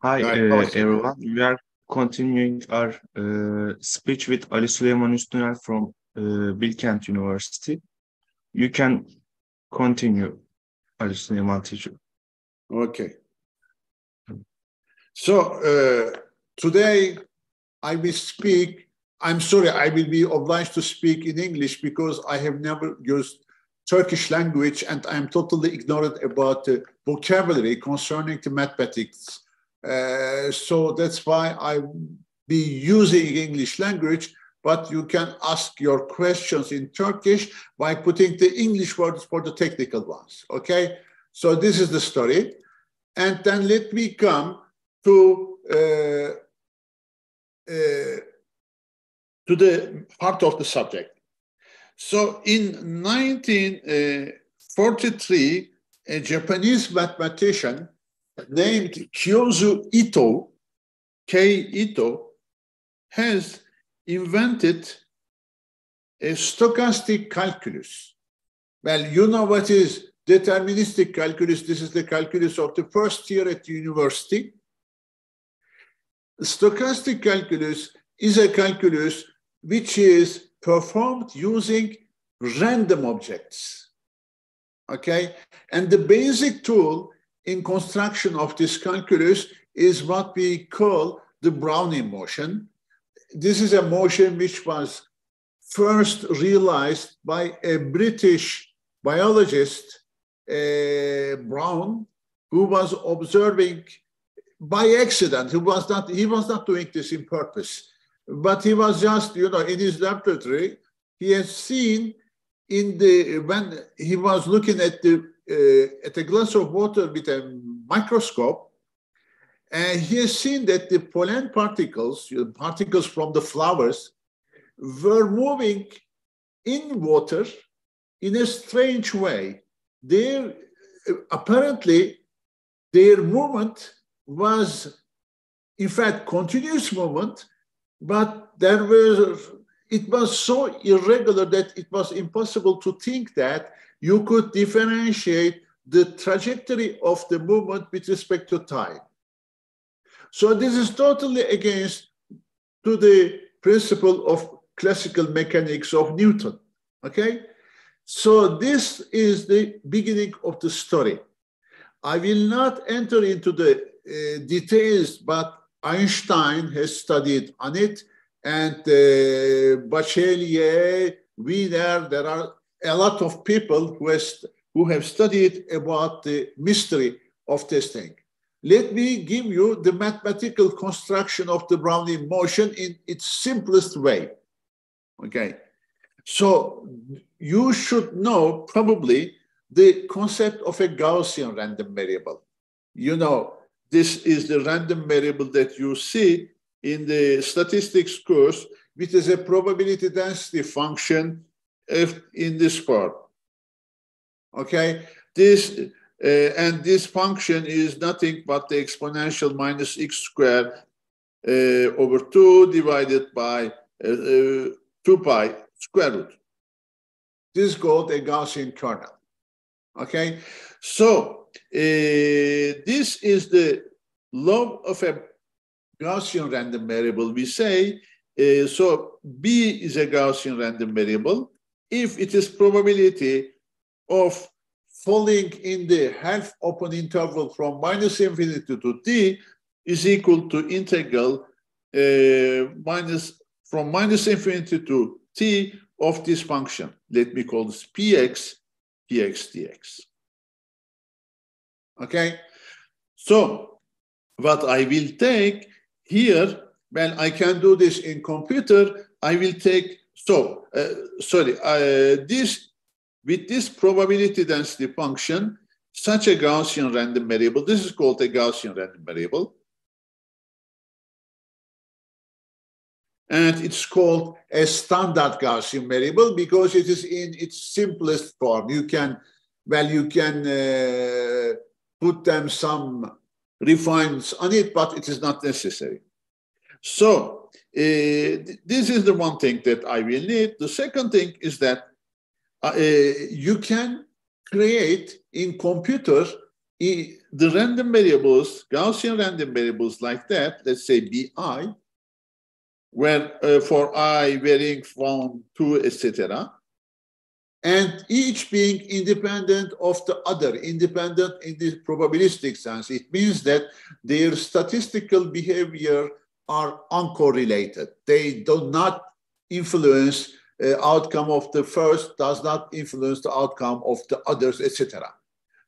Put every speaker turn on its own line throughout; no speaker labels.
Hi, everyone. We are continuing our speech with Süleyman Üstünel from Bilkent University. You can continue, Süleyman teacher.
Okay. So today I will speak. I'm sorry, I will be obliged to speak in English because I have never used Turkish language and I'm totally ignorant about the vocabulary concerning the mathematics. So that's why I will be using English language, but you can ask your questions in Turkish by putting the English words for the technical ones, okay? So this is the story. And then let me come to the heart of the subject. So in 1943, a Japanese mathematician named Kyozu Ito, K. Ito, has invented a stochastic calculus. Well, you know what is deterministic calculus. This is the calculus of the first year at the university. The stochastic calculus is a calculus which is performed using random objects, okay? And the basic tool in construction of this calculus is what we call the Brownian motion. This is a motion which was first realized by a British biologist, Brown, who was observing by accident. He was not doing this in purpose, but he was just, you know, in his laboratory, he has seen when he was looking at a glass of water with a microscope, and he has seen that the pollen particles, particles from the flowers, were moving in water in a strange way. Apparently, their movement was, in fact, continuous movement, but it was so irregular that it was impossible to think that you could differentiate the trajectory of the movement with respect to time. So this is totally against to the principle of classical mechanics of Newton, okay? So this is the beginning of the story. I will not enter into the details, but Einstein has studied on it, and Bachelier, Wiener, there are a lot of people who have studied about the mystery of this thing. Let me give you the mathematical construction of the Brownian motion in its simplest way, okay? So you should know probably the concept of a Gaussian random variable. You know, this is the random variable that you see in the statistics course, which is a probability density function in this form. Okay, and this function is nothing but the exponential minus x squared over 2 divided by 2 pi square root. This is called a Gaussian kernel. Okay, so this is the law of a Gaussian random variable. We say, so B is a Gaussian random variable if it is probability of falling in the half open interval from minus infinity to t is equal to integral from minus infinity to t of this function. Let me call this px dx. Okay, so what I will take here, well, I can do this in computer. I will take, with this probability density function, such a Gaussian random variable, this is called a Gaussian random variable. And it's called a standard Gaussian variable because it is in its simplest form. You can put them some refinements on it, but it is not necessary. So this is the one thing that I will need. The second thing is that you can create in computer the random variables, Gaussian random variables like that, let's say bi, where for I varying from 2, etc., and each being independent of the other, independent in the probabilistic sense. It means that their statistical behavior are uncorrelated. They do not influence outcome of the first, does not influence the outcome of the others, etc.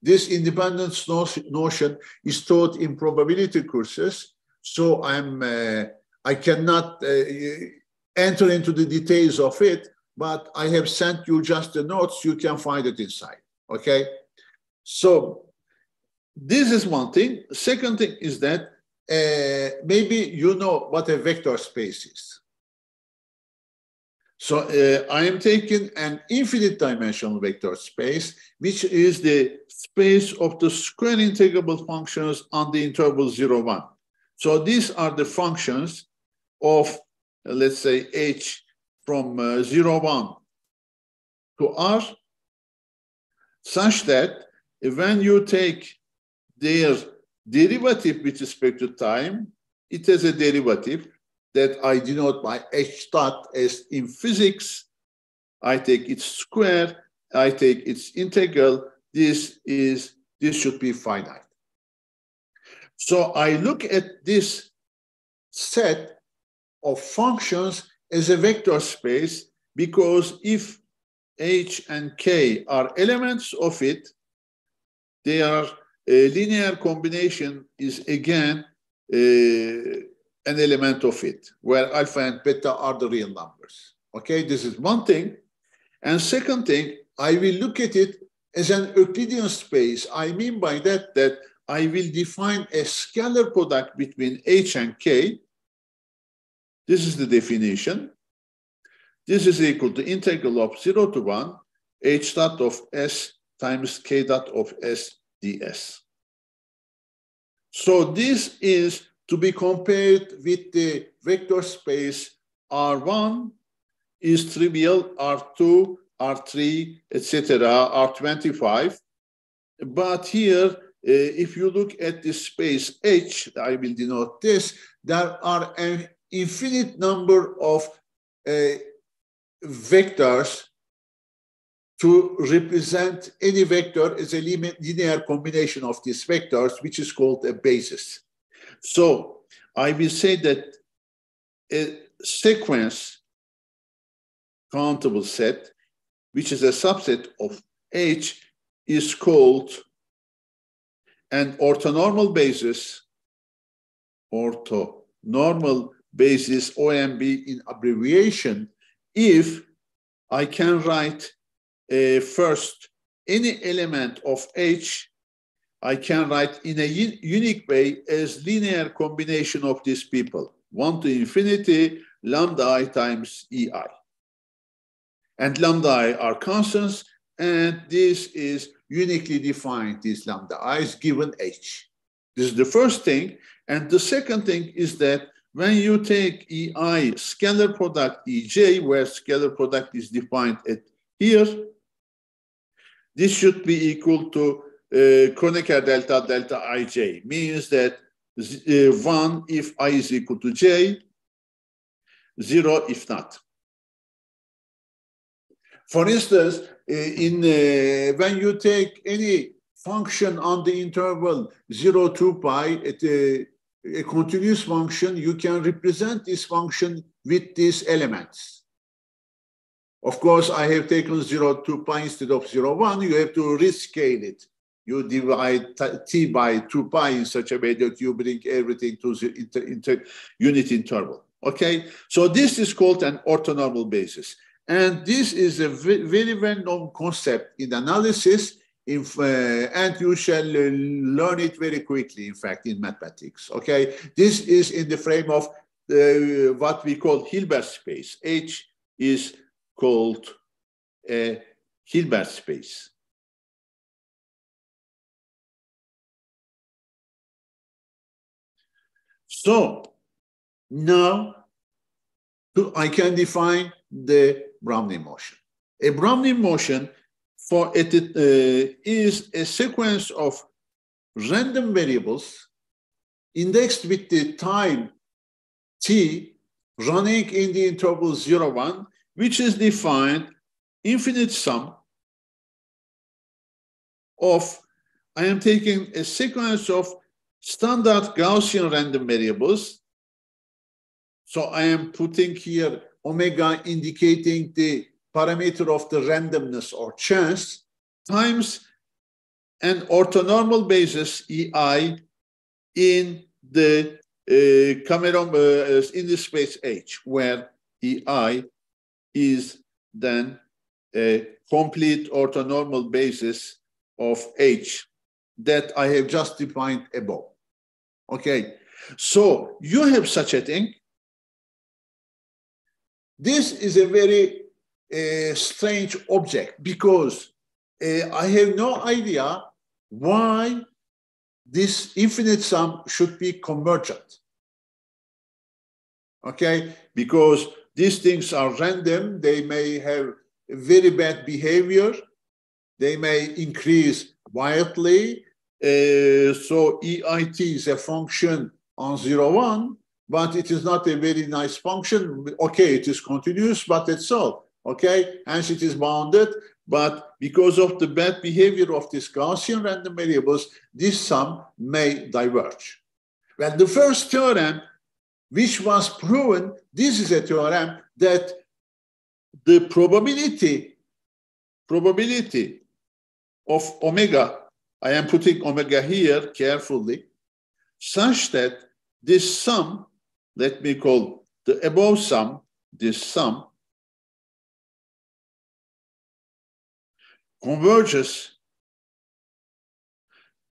This independence notion is taught in probability courses, so I cannot enter into the details of it, but I have sent you just the notes. You can find it inside, okay? So this is one thing. Second thing is that maybe you know what a vector space is. So I am taking an infinite dimensional vector space, which is the space of the square integrable functions on the interval 0, 1. So these are the functions of, let's say, h from 0, 1 to r, such that when you take their derivative with respect to time, it has a derivative that I denote by h dot as in physics. I take its square, I take its integral. This should be finite. So I look at this set of functions as a vector space, because if h and k are elements of it, their linear combination is again an element of it, where alpha and beta are the real numbers. Okay, this is one thing. And second thing, I will look at it as an Euclidean space. I mean by that I will define a scalar product between h and k. This is the definition. This is equal to integral of 0 to 1, h dot of s times k dot of s ds. So this is to be compared with the vector space R1 is trivial, R2, R3, etc., R25. But here, if you look at the space H, I will denote this, there are an infinite number of vectors to represent any vector as a linear combination of these vectors, which is called a basis. So I will say that a sequence countable set, which is a subset of H, is called an orthonormal basis, OMB in abbreviation, if I can write first any element of H, I can write in a unique way as linear combination of these people, 1 to infinity, lambda I times EI. And lambda I are constants, and this is uniquely defined, these lambda i's given H. This is the first thing. And the second thing is that when you take EI scalar product EJ, where scalar product is defined at here, this should be equal to Kronecker delta delta ij, means that 1 if I is equal to j, 0 if not. For instance, when you take any function on the interval 0 to pi, a continuous function, you can represent this function with these elements. Of course, I have taken 0 to pi instead of 0, 1. You have to rescale it. You divide t by 2 pi in such a way that you bring everything to the unit interval. Okay? So this is called an orthonormal basis. And this is a very well-known concept in analysis, and you shall learn it very quickly, in fact, in mathematics. Okay? This is in the frame of what we call Hilbert space. H is called a Hilbert space. So now I can define the Brownian motion. A Brownian motion is a sequence of random variables indexed with the time t running in the interval 0, 1, which is defined infinite sum of, I am taking a sequence of standard Gaussian random variables. So I am putting here omega indicating the parameter of the randomness or chance times an orthonormal basis EI in the in the space H, where EI is then a complete orthonormal basis of H that I have just defined above. Okay, so you have such a thing. This is a very strange object because I have no idea why this infinite sum should be convergent. Okay, because these things are random, they may have very bad behavior, they may increase wildly. So EIT is a function on 0, 1, but it is not a very nice function. Okay, it is continuous, but it's all. Okay, hence it is bounded, but because of the bad behavior of these Gaussian random variables, this sum may diverge. Well, the first theorem, which was proven, this is a theorem that the probability of omega, I am putting omega here carefully, such that this sum, let me call the above sum, this sum, converges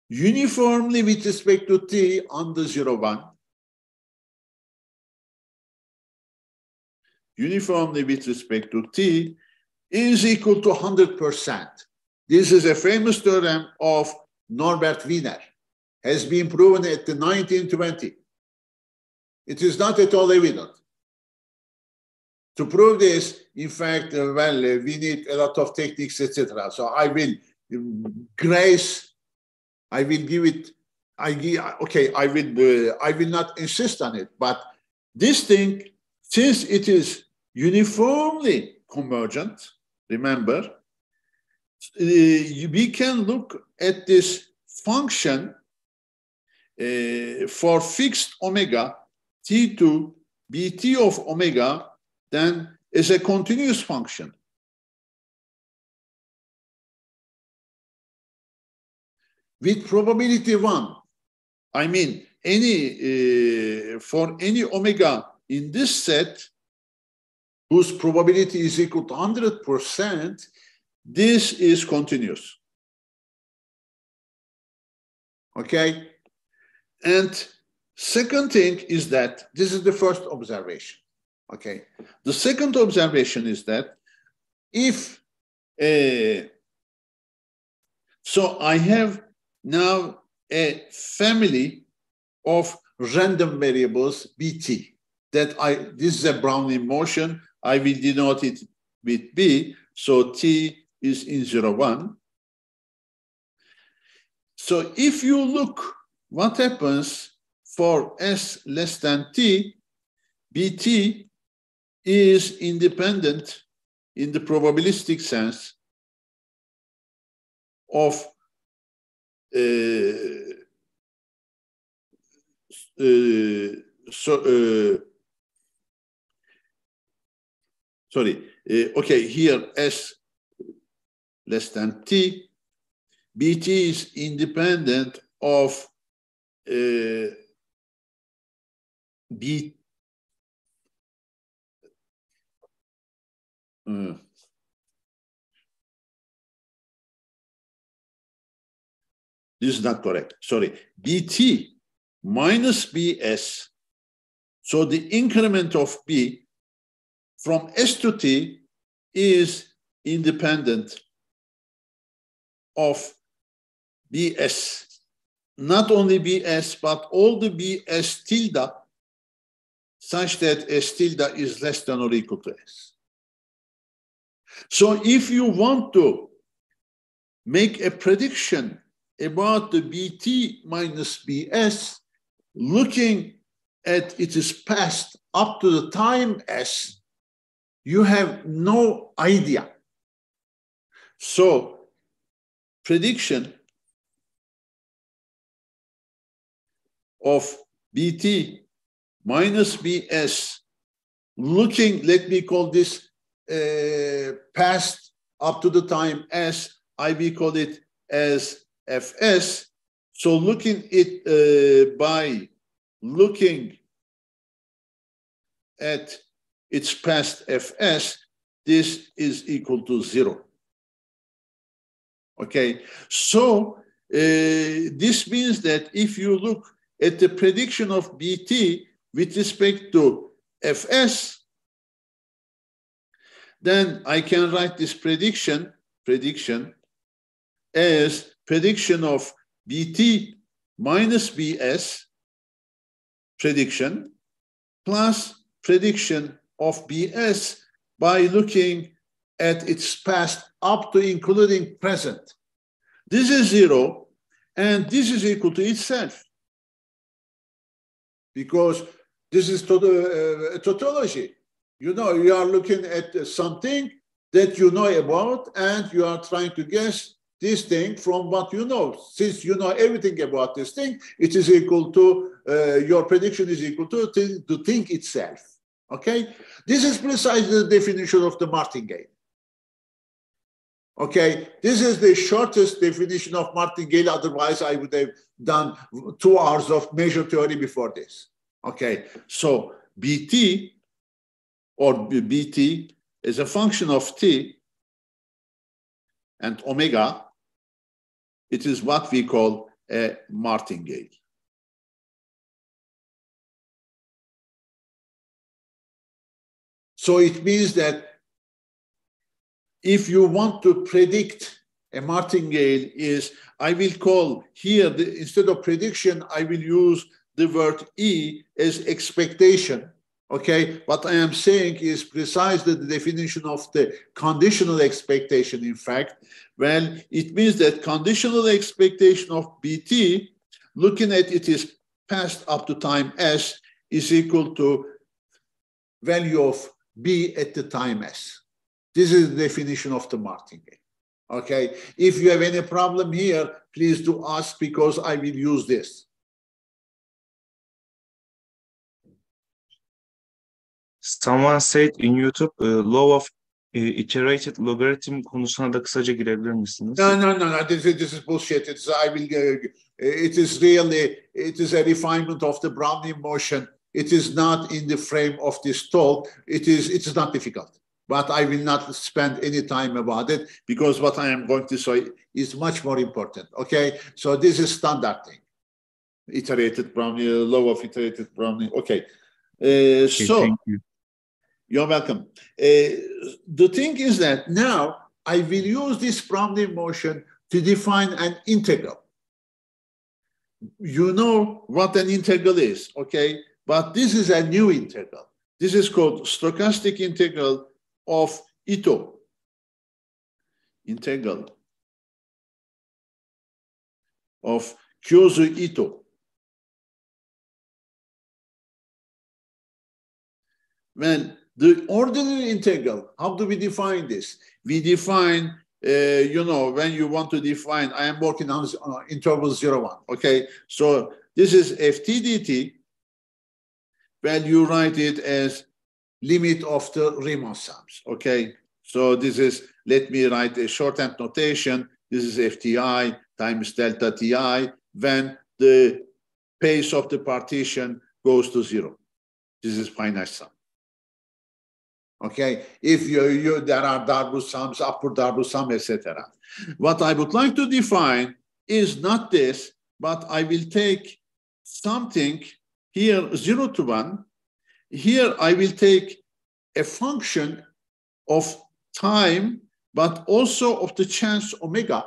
uniformly with respect to t on the 0, 1, uniformly with respect to t is equal to 100%. This is a famous theorem of Norbert Wiener, has been proven at the 1920. It is not at all evident. To prove this, in fact, we need a lot of techniques, etc. So I will I will not insist on it. But this thing, since it is uniformly convergent, remember, we can look at this function for fixed omega t2 bt of omega then as a continuous function. With probability 1, I mean for any omega in this set whose probability is equal to 100%, this is continuous. Okay? And second thing is that this is the first observation. Okay. The second observation is that if so I have now a family of random variables bt that this is a Brownian motion. I will denote it with b. So t is in 0, 1. So if you look what happens for s less than t, bt is independent in the probabilistic sense of okay, here s less than t, bt is independent of b. This is not correct. Sorry. bt minus bs. So the increment of b from s to t is independent of bs. Not only bs, but all the bs tilde, such that s tilde is less than or equal to s. So if you want to make a prediction about the BT minus BS, looking at its past up to the time S, you have no idea. So, prediction of BT minus BS, looking, let me call this past up to the time S, I will call it as Fs. So looking it by looking at its past Fs, this is equal to 0. Okay, so this means that if you look at the prediction of BT with respect to Fs, then I can write this prediction as prediction of BT minus BS prediction plus prediction of BS by looking at its past up to including present. This is 0 and this is equal to itself, because this is tautology. You know, you are looking at something that you know about and you are trying to guess this thing from what you know. Since you know everything about this thing, it is equal to, your prediction is equal to the thing itself. Okay? This is precisely the definition of the martingale. Okay? This is the shortest definition of martingale. Otherwise, I would have done 2 hours of measure theory before this. Okay? So, BT or BT is a function of T and omega. It is what we call a martingale. So it means that if you want to predict a martingale is, I will call here, instead of prediction, I will use the word E as expectation. Okay, what I am saying is precisely the definition of the conditional expectation, in fact. Well, it means that conditional expectation of BT, looking at it is past up to time S, is equal to value of B at the time S. This is the definition of the martingale. Okay, if you have any problem here, please do ask, because I will use this.
Someone said in YouTube, law of iterated logarithm konusuna da kısaca girebilir misiniz?
No. This is bullshit. It is really, it is a refinement of the Brownian motion. It is not in the frame of this talk. It is not difficult, but I will not spend any time about it, because what I am going to say is much more important. Okay, so this is standard thing. Iterated Brownian, law of iterated Brownian. Okay, so
thank you.
You're welcome. The thing is that now I will use this Brownian motion to define an integral. You know what an integral is, okay? But this is a new integral. This is called stochastic integral of Ito. Integral of Kyozu Ito. Well, the ordinary integral, how do we define this? We define, you know, when you want to define, I am working on interval 0, 1, okay? So this is ft dt, when you write it as limit of the Riemann sums, okay? So this is, let me write a shorthand notation. This is fti times delta ti, when the pace of the partition goes to 0. This is finite sum. Okay, if there are Darboux sums, upper Darboux sum, etc. What I would like to define is not this, but I will take something here 0 to 1. Here I will take a function of time, but also of the chance omega.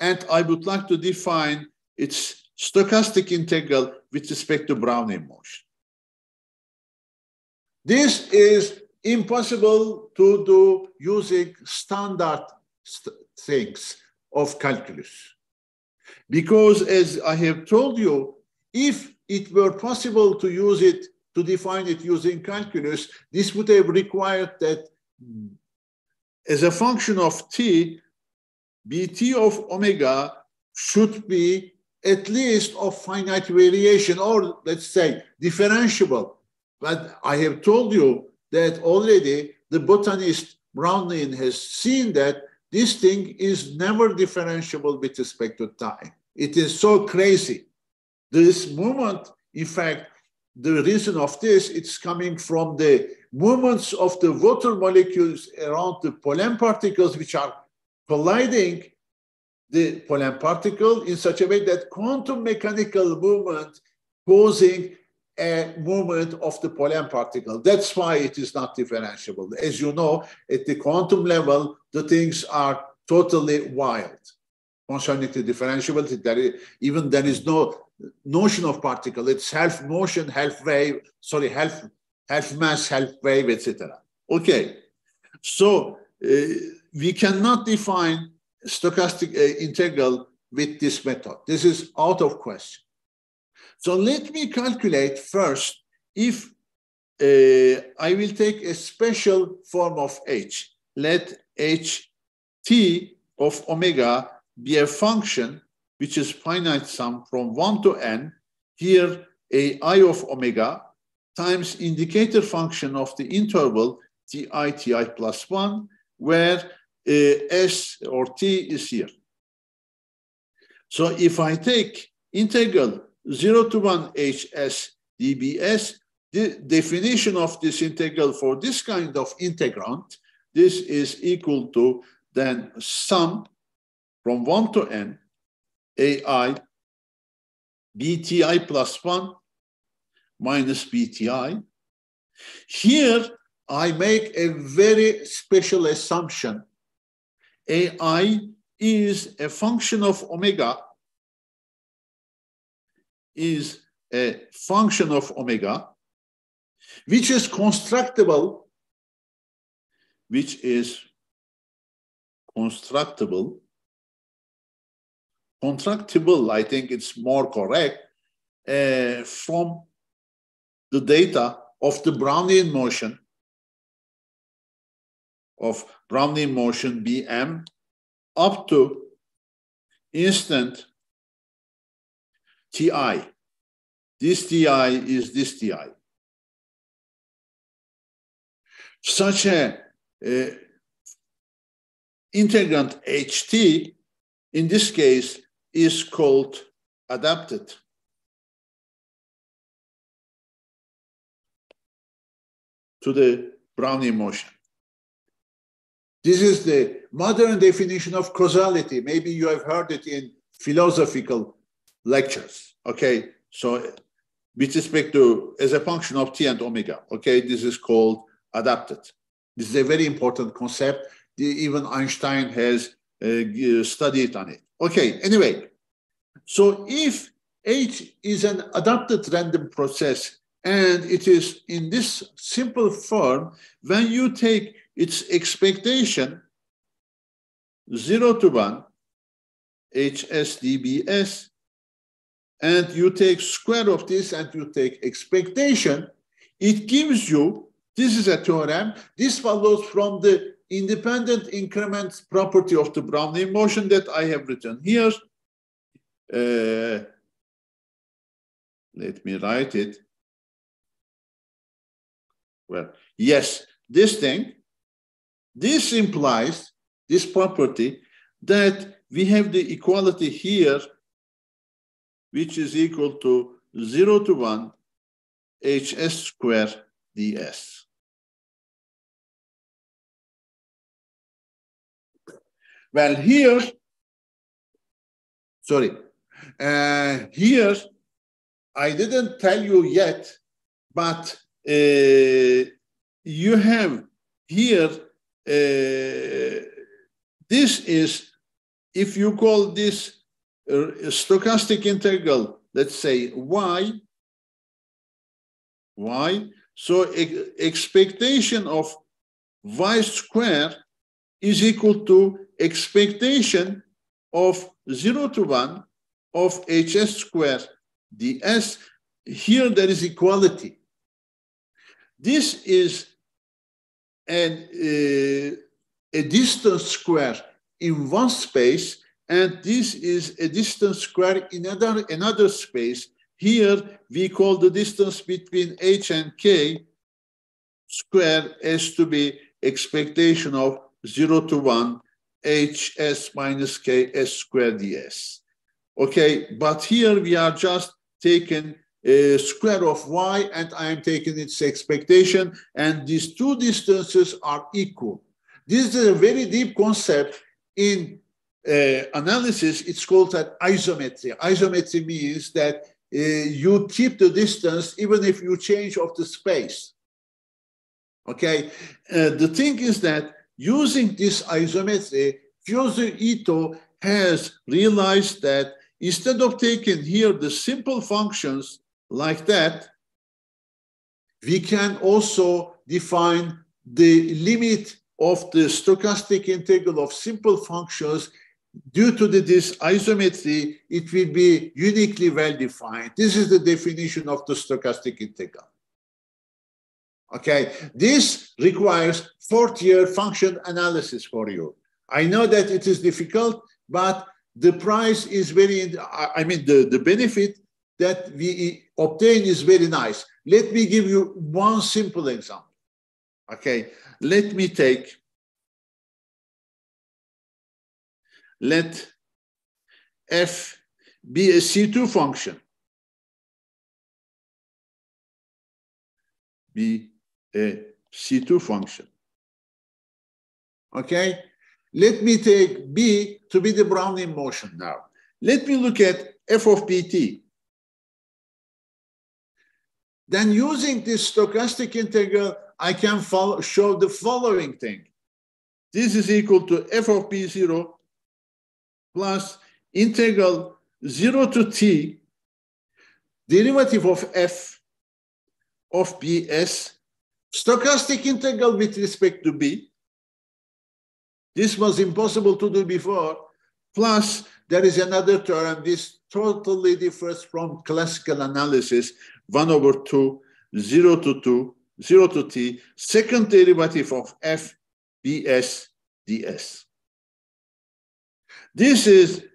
And I would like to define its stochastic integral with respect to Brownian motion. This is impossible to do using standard things. of calculus. Because as I have told you, if it were possible to use it, to define it using calculus, this would have required that as a function of t, bt of omega should be at least of finite variation, or let's say differentiable. But I have told you that already the botanist Brownian has seen that this thing is never differentiable with respect to time. It is so crazy. This movement, in fact, the reason of this, it's coming from the movements of the water molecules around the pollen particles, which are colliding the pollen particle in such a way that quantum mechanical movement causing a movement of the pollen particle. That's why it is not differentiable. As you know, at the quantum level, the things are totally wild. Concerning the differentiability, there is no notion of particle. It's half motion, half wave, sorry, half mass, half wave, etc. Okay, so we cannot define stochastic integral with this method. This is out of question. So let me calculate first if I will take a special form of h. Let ht of omega be a function which is finite sum from 1 to n, here ai of omega times indicator function of the interval ti plus 1, where s or t is here. So if I take integral 0 to 1 hs dbs, the definition of this integral for this kind of integrand, this is equal to then sum from 1 to n ai bti plus 1 minus bti. Here I make a very special assumption. ai is a function of omega, is a function of omega, which is constructible, contractible, I think it's more correct, from the data of the Brownian motion, Bm up to instant ti. This ti is this ti. Such a integrand ht, in this case, is called adapted. To the Brownian motion. This is the modern definition of causality. Maybe you have heard it in philosophical lectures. Okay, so with respect to as a function of t and omega. Okay, this is called adapted. This is a very important concept. Even Einstein has studied on it. Okay, anyway, so if H is an adapted random process and it is in this simple form, when you take its expectation 0 to 1 hs dbs and you take square of this and you take expectation, it gives you, this is a theorem, this follows from the independent increment property of the Brownian motion that I have written here. Let me write it. Well, yes, this thing, this implies this property that we have the equality here, which is equal to 0 to 1 hs square ds. Well, here, sorry, here, I didn't tell you yet, but you have here, this is, if you call this stochastic integral, let's say y, so expectation of y square is equal to expectation of 0 to 1 of hs square ds. Here there is equality. This is a distance square in one space, and this is a distance square in another space. Here we call the distance between h and k square as to be expectation of 0 to 1 hs minus ks square ds. Okay, but here we are just taking a square of y, and I am taking its expectation, and these two distances are equal. This is a very deep concept in analysis. It's called that isometry. Isometry means that you keep the distance even if you change of the space. Okay, the thing is that using this isometry, Fyozo Ito has realized that instead of taking here the simple functions like that, we can also define the limit of the stochastic integral of simple functions. Due to this isometry, it will be uniquely well defined. This is the definition of the stochastic integral. Okay, this requires fourth-year function analysis for you. I know that it is difficult, but the price is very, the benefit that we obtain is very nice. Let me give you one simple example. Okay, let f be a C2 function. Be a C2 function. Okay, let me take B to be the Brownian motion now. Let me look at f of bt. Then using this stochastic integral, I can show the following thing. This is equal to f of b0 plus integral 0 to t, derivative of f of bs, stochastic integral with respect to b. This was impossible to do before. Plus, there is another term. This totally differs from classical analysis. 1 over 2, 0 to 2, 0 to t, second derivative of f bs ds. This is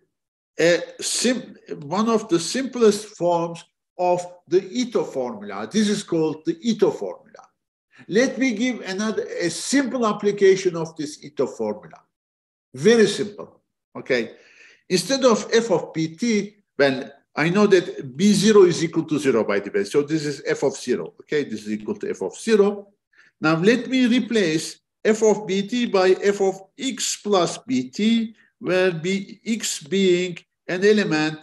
one of the simplest forms of the Ito formula. This is called the Ito formula. Let me give a simple application of this Ito formula. Very simple. Okay. Instead of f of pt, well, I know that b0 is equal to 0, by the way. So this is f of 0. Okay, this is equal to f of 0. Now let me replace f of bt by f of x plus bt, where x being an element,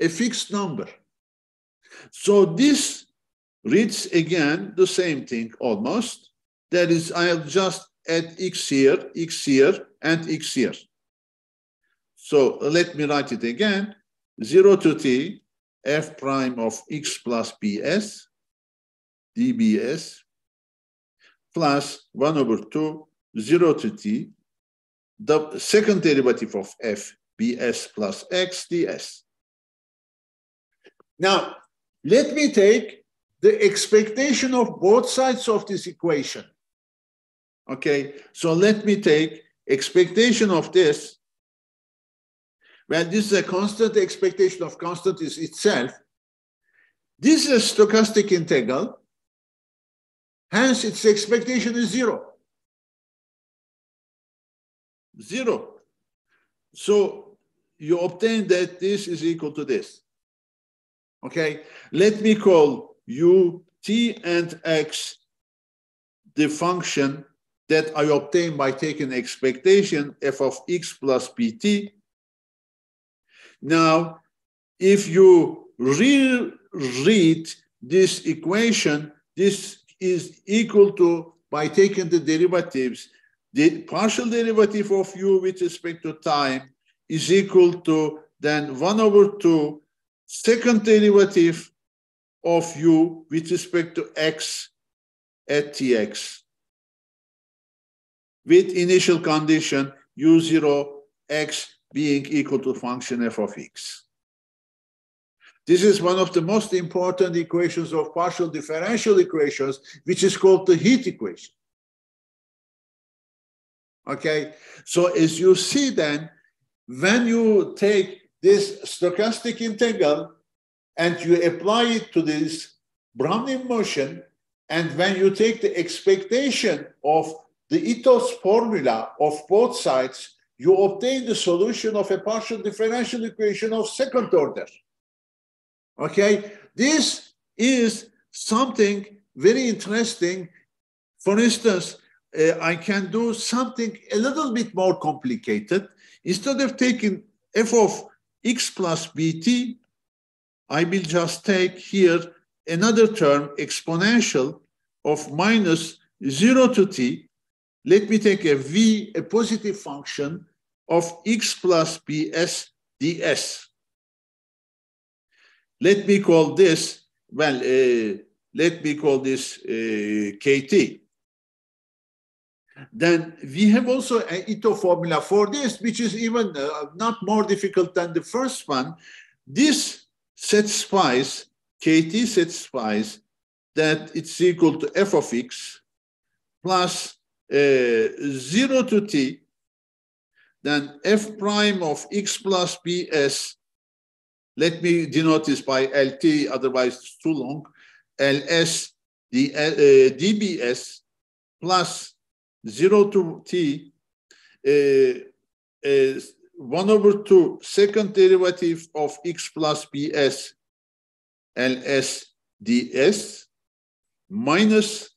a fixed number. So this reads again the same thing almost. That is, I'll just add x here, and x here. So let me write it again. 0 to t, f prime of x plus bs, dbs, plus 1 over 2, 0 to t, the second derivative of f, bs plus x, ds. Now, let me take the expectation of both sides of this equation. Okay, so let me take expectation of this. Well, this is a constant. Expectation of constant is itself. This is a stochastic integral. Hence, its expectation is 0. 0. So you obtain that this is equal to this. Okay, let me call u, t, and x the function that I obtain by taking expectation f of x plus bt. Now, if you reread this equation, this is equal to, by taking the derivatives, the partial derivative of u with respect to time is equal to then 1 over 2 second derivative of u with respect to x at tx with initial condition u0 x being equal to function f of x. This is one of the most important equations of partial differential equations, which is called the heat equation. Okay, so as you see then, when you take this stochastic integral and you apply it to this Brownian motion, and when you take the expectation of the ethos formula of both sides, you obtain the solution of a partial differential equation of second order. Okay, this is something very interesting. For instance, I can do something a little bit more complicated. Instead of taking f of x plus bt, I will just take here another term, exponential of minus 0 to t. Let me take a v, a positive function of x plus bs ds. Let me call this, well, let me call this kt. Then we have also an Ito formula for this, which is even not more difficult than the first one. This satisfies, kt satisfies that it's equal to f of x plus 0 to t, then f prime of x plus bs, let me denote this by lt, otherwise it's too long, ls dbs plus 0 to t, 1 over 2 second derivative of x plus bs ls ds minus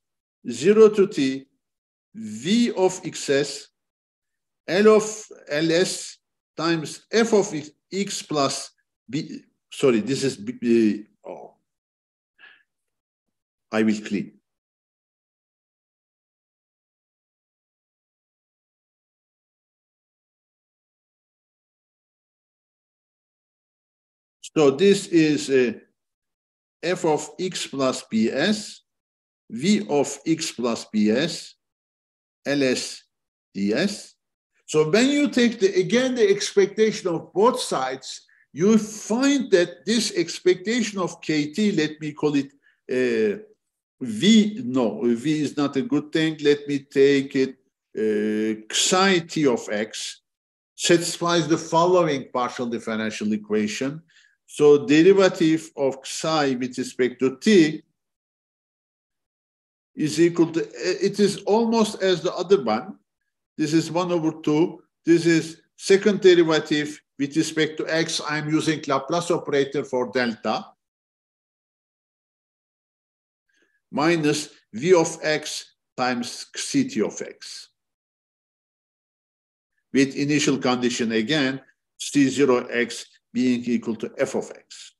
0 to t v of xs l of ls times f of x plus b, sorry, this is b, oh, I will clean. So this is f of x plus bs, v of x plus bs, ls ds. So when you take again the expectation of both sides, you find that this expectation of kt, let me call it v, no, v is not a good thing. Let me take it psi t of x, satisfies the following partial differential equation. So derivative of psi with respect to t is equal to, it is almost as the other one. This is 1 over 2. This is second derivative with respect to x. I'm using Laplace operator for delta. Minus v of x times ct of x. With initial condition again, c0x being equal to f of x.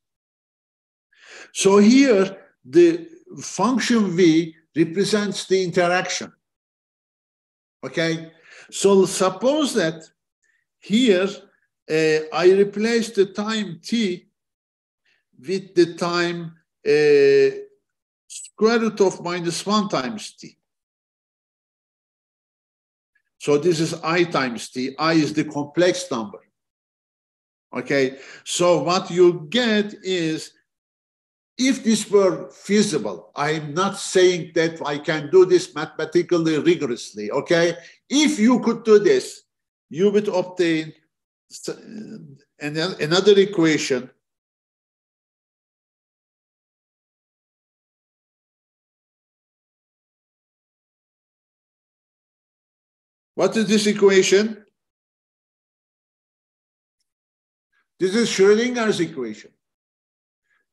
So here, the function v represents the interaction. Okay? So suppose that here I replace the time t with the time square root of -1 times t. So this is I times t. I is the complex number. Okay, so what you get is, if this were feasible, I'm not saying that I can do this mathematically rigorously, okay? If you could do this, you would obtain another equation . What is this equation? This is Schrödinger's equation.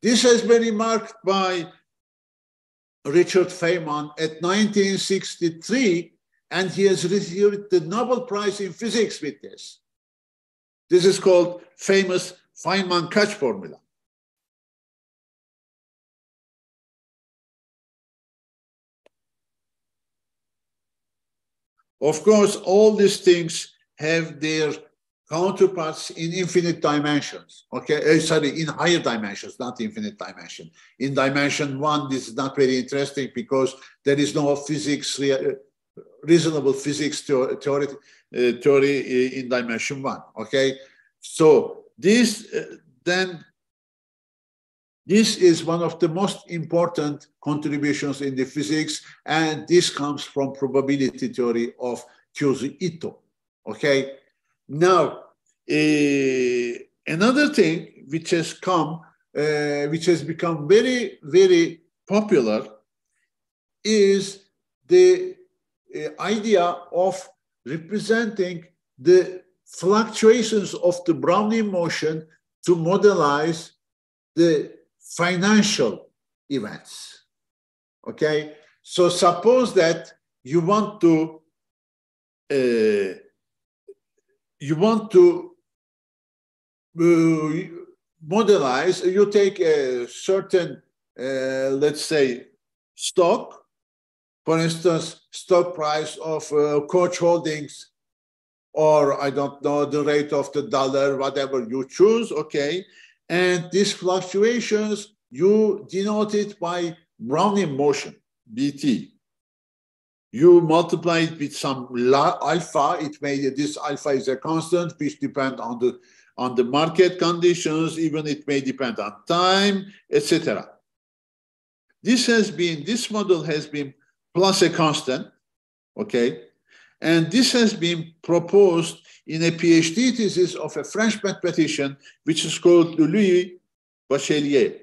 This has been remarked by Richard Feynman at 1963, and he has received the Nobel Prize in Physics with this. This is called famous Feynman-Koch formula. Of course, all these things have their counterparts in infinite dimensions, okay? Sorry, in higher dimensions, not infinite dimension. In dimension 1, this is not very interesting because there is no physics, reasonable physics theory in dimension 1, okay? So this this is one of the most important contributions in the physics, and this comes from probability theory of Kyozu Ito. Okay. Now, another thing which has become very, very popular is the idea of representing the fluctuations of the Brownian motion to modelize the financial events. Okay, so suppose that you want to modelize. You take a certain, let's say, stock, for instance, stock price of Koch Holdings, or I don't know, the rate of the dollar, whatever you choose, okay? And these fluctuations, you denote it by Brownian motion, BT. You multiply it with some alpha. This alpha is a constant which depends on the market conditions, even it may depend on time, etc. This model has been plus a constant, okay? And this has been proposed in a PhD thesis of a French mathematician, which is called Louis Bachelier.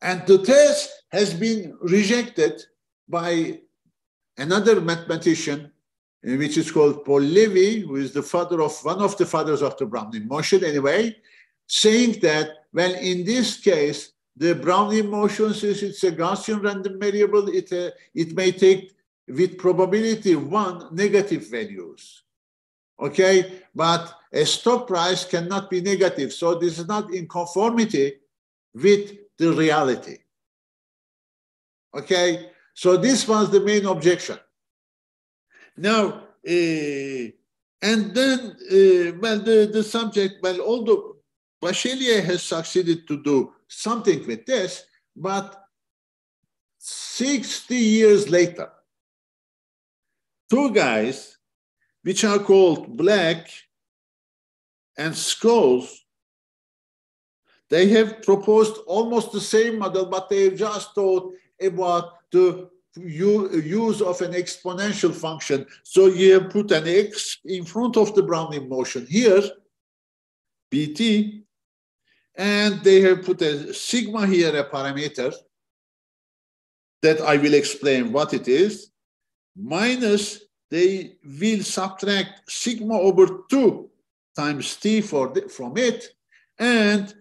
And the test has been rejected by another mathematician, which is called Paul Levy, who is the father of one of the fathers of the Brownian motion anyway, saying that, well, in this case, the Brownian motion, since it's a Gaussian random variable, it may take with probability 1 negative values. Okay, but a stock price cannot be negative. So this is not in conformity with the reality. Okay, so this was the main objection. Now, and then, well, the subject, well, although Bachelier has succeeded to do something with this, but 60 years later, two guys, which are called Black and Scholes, they have proposed almost the same model, but they have just thought about the use of an exponential function. So you have put an x in front of the Brownian motion here, bt, and they have put a sigma here, a parameter that I will explain what it is, minus they will subtract sigma over 2 times t from it, and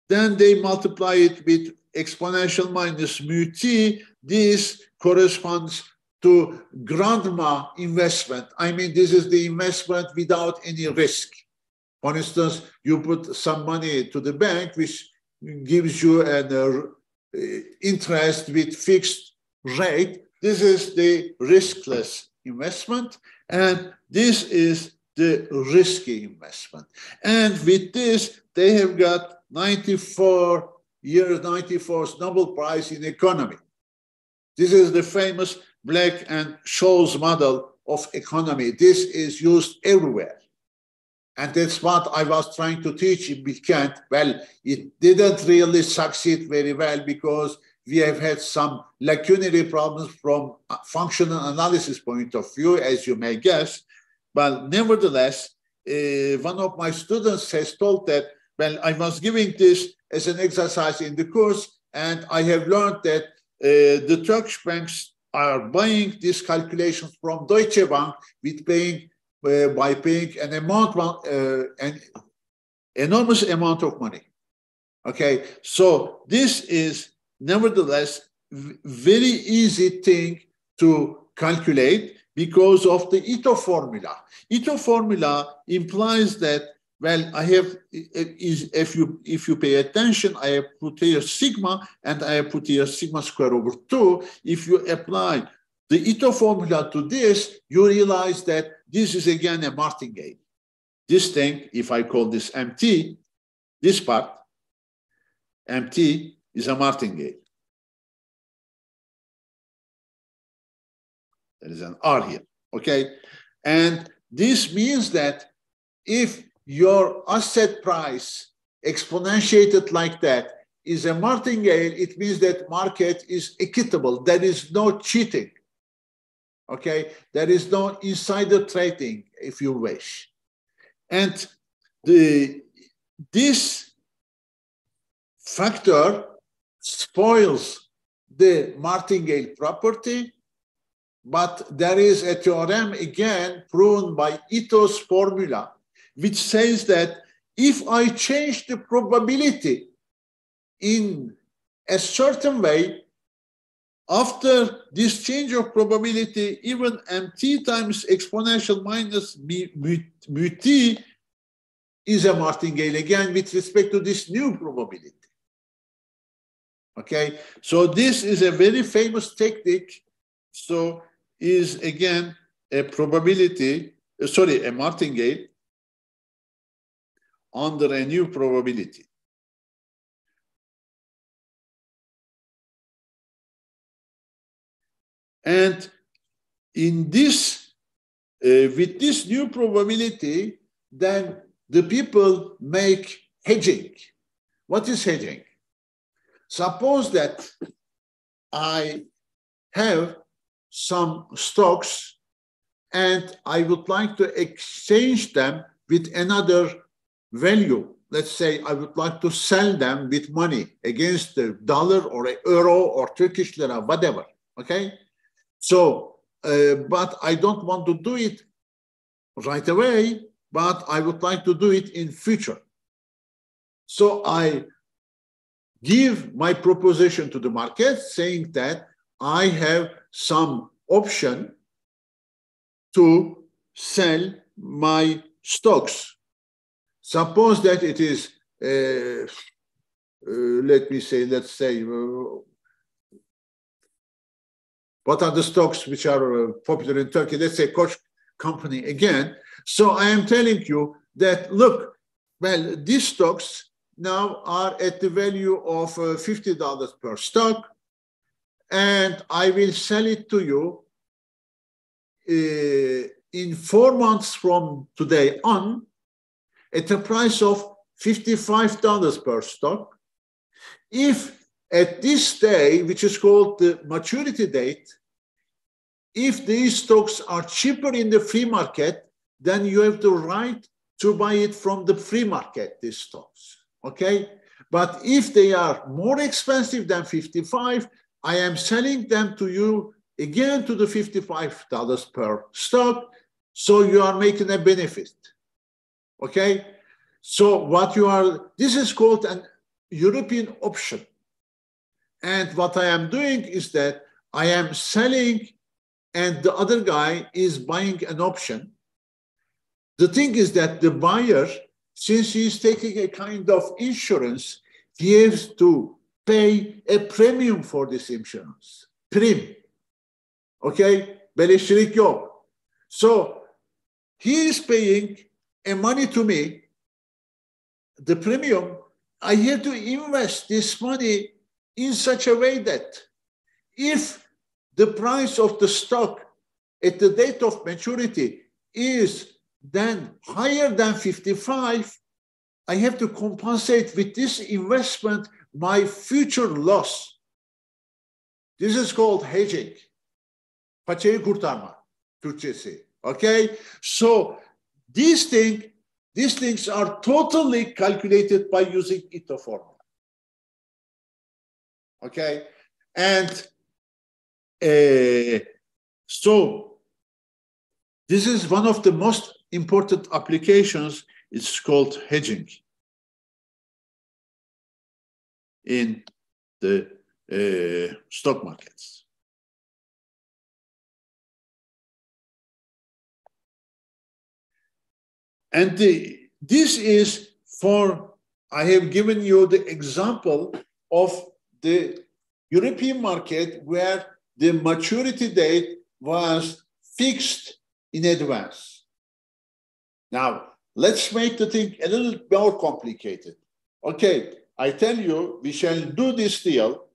then they multiply it with exponential minus mu t. This corresponds to grandma investment. I mean, this is the investment without any risk. For instance, you put some money to the bank, which gives you an interest with fixed rate. This is the riskless investment, and this is the risky investment. And with this, they have got 94th Nobel Prize in economy. This is the famous Black and Scholes model of economy. This is used everywhere. And that's what I was trying to teach in Bilkent. Well, it didn't really succeed very well because we have had some lacunary problems from a functional analysis point of view, as you may guess. But nevertheless, one of my students has told that, well, I was giving this as an exercise in the course, and I have learned that the Turkish banks are buying these calculations from Deutsche Bank with by paying an enormous amount of money. Okay, so this is nevertheless very easy thing to calculate because of the Ito formula. Ito formula implies that, well, I have, if you pay attention, I have put here sigma, and I have put here sigma square over 2. If you apply the Ito formula to this, you realize that this is again a martingale. This thing, if I call this MT, this part, MT is a martingale. There is an R here, okay? And this means that if your asset price exponentiated like that is a martingale, it means that market is equitable. There is no cheating. Okay, there is no insider trading, if you wish. And this factor spoils the martingale property, but there is a theorem again proven by Ito's formula, which says that if I change the probability in a certain way, after this change of probability, even mt times exponential minus mu t is a martingale again with respect to this new probability. Okay, so this is a very famous technique. So is again a probability, a martingale under a new probability. And in this, with this new probability, then the people make hedging. What is hedging? Suppose that I have some stocks and I would like to exchange them with another value. Let's say I would like to sell them with money against the dollar or a euro or Turkish lira, whatever, okay? So, but I don't want to do it right away, but I would like to do it in future. So I give my proposition to the market saying that I have some option to sell my stocks. Suppose that it is, let's say, what are the stocks which are popular in Turkey? Let's say Koç company again. So I am telling you that, look, well, these stocks now are at the value of $50 per stock, and I will sell it to you in 4 months from today on at a price of $55 per stock. If at this day, which is called the maturity date, if these stocks are cheaper in the free market, then you have the right to buy it from the free market, these stocks, okay? But if they are more expensive than 55, I am selling them to you again to the $55 per stock, so you are making a benefit, okay? So what you are, this is called an European option. And what I am doing is that I am selling and the other guy is buying an option. The thing is that the buyer, since he is taking a kind of insurance, he has to pay a premium for this insurance. Prim. Okay? Beleşçilik yok. So he is paying a money to me, the premium. I have to invest this money in such a way that if the price of the stock at the date of maturity is then higher than 55, I have to compensate with this investment my future loss. This is called hedging. Paçayı kurtarma, Türkçesi. Okay? So these things are totally calculated by using Ito formula. Okay? And so this is one of the most important applications. It's called hedging in the stock markets. And this is for, I have given you the example of the European market where the maturity date was fixed in advance. Now, let's make the thing a little more complicated. Okay, I tell you, we shall do this deal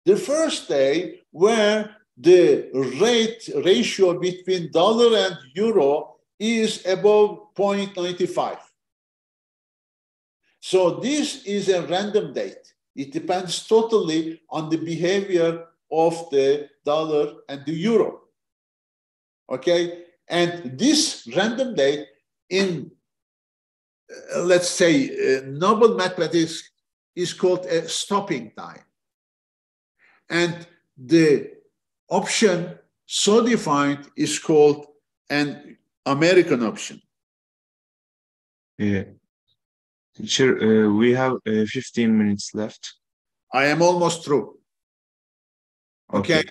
the first day where the rate ratio between dollar and euro is above 0.95. So this is a random date. It depends totally on the behavior of the dollar and the euro. Okay? And this random date in, let's say, noble mathematics is called a stopping time. And the option so defined is called an American option.
Yeah. Teacher, we have 15 minutes left.
I am almost through. Okay.
Okay.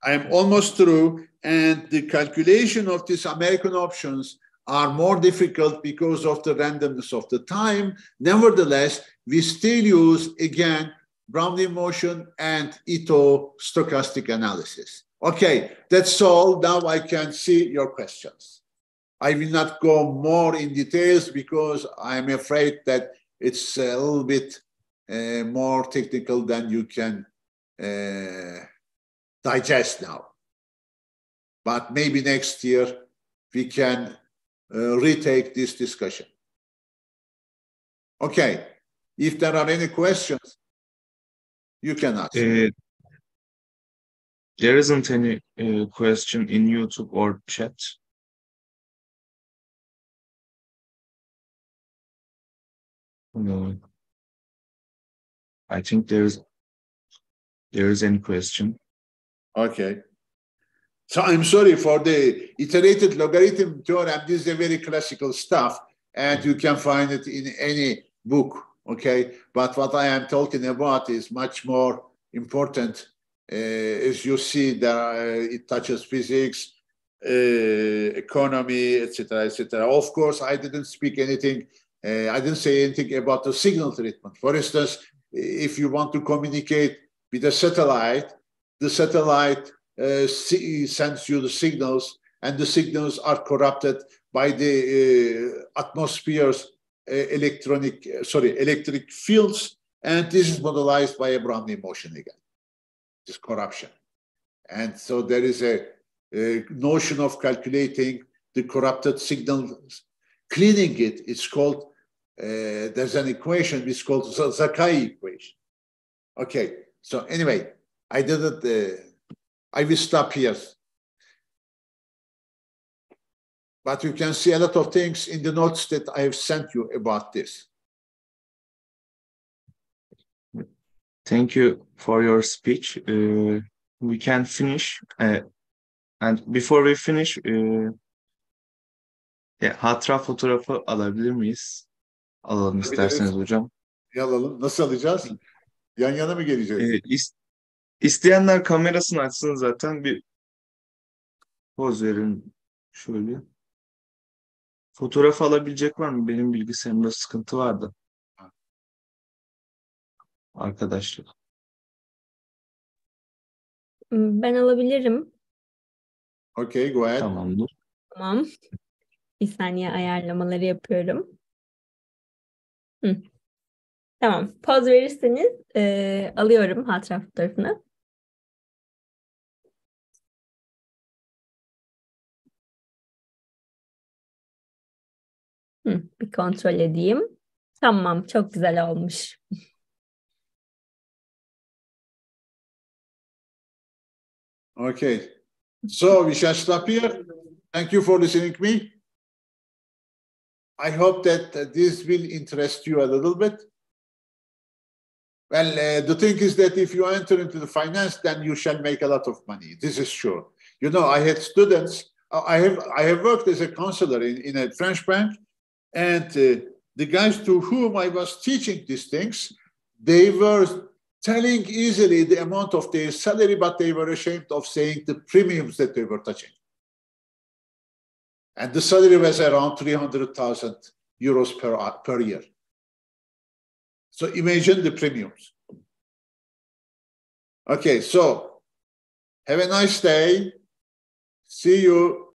I am almost through, and the calculation of these American options are more difficult because of the randomness of the time. Nevertheless, we still use, again, Brownian motion and Ito stochastic analysis. Okay, that's all. Now I can see your questions. I will not go more in details because I'm afraid that it's a little bit more technical than you can digest now. But maybe next year we can retake this discussion. Okay, if there are any questions, you can ask.
There isn't any question in YouTube or chat. No. I think there is any question.
Okay. So I'm sorry for the iterated logarithm theorem. This is a very classical stuff, and you can find it in any book, okay? But what I am talking about is much more important. As you see, it touches physics, economy, etc., etc. Of course, I didn't speak anything. I didn't say anything about the signal treatment. For instance, if you want to communicate with a satellite, the satellite sends you the signals, and the signals are corrupted by the atmosphere's electric fields, and this is modelized by a Brownian motion again. This corruption. And so there is a notion of calculating the corrupted signals, cleaning it. It's called, there's an equation, it's called the Zakai equation. Okay, so anyway, I didn't, I will stop here. But you can see a lot of things in the notes that I have sent you about this.
Thank you for your speech. We can finish. And before we finish, hatıra fotoğrafı alabilir miyiz? Alalım isterseniz hocam.
Alalım. Nasıl alacağız? Yan yana mı geleceğiz?
İsteyenler kamerasını açsın zaten. Bir poz verin şöyle. Fotoğraf alabilecek var mı? Benim bilgisayarımda sıkıntı vardı. Arkadaşlar.
Ben alabilirim.
Okay, go ahead.
Tamamdır.
Tamam. Bir saniye ayarlamaları yapıyorum. Tamam. Poz verirseniz alıyorum hatıra fotoğrafını. Bir kontrol edeyim. Tamam. Çok güzel olmuş.
Okay. So we shall stop here. Thank you for listening to me. I hope that this will interest you a little bit. Well, the thing is that if you enter into the finance, then you shall make a lot of money. This is sure. You know, I had students. I have worked as a counselor in a French bank, and the guys to whom I was teaching these things, they were telling easily the amount of their salary, but they were ashamed of saying the premiums that they were touching. And the salary was around 300,000 euros per year. So imagine the premiums. Okay, so have a nice day. See you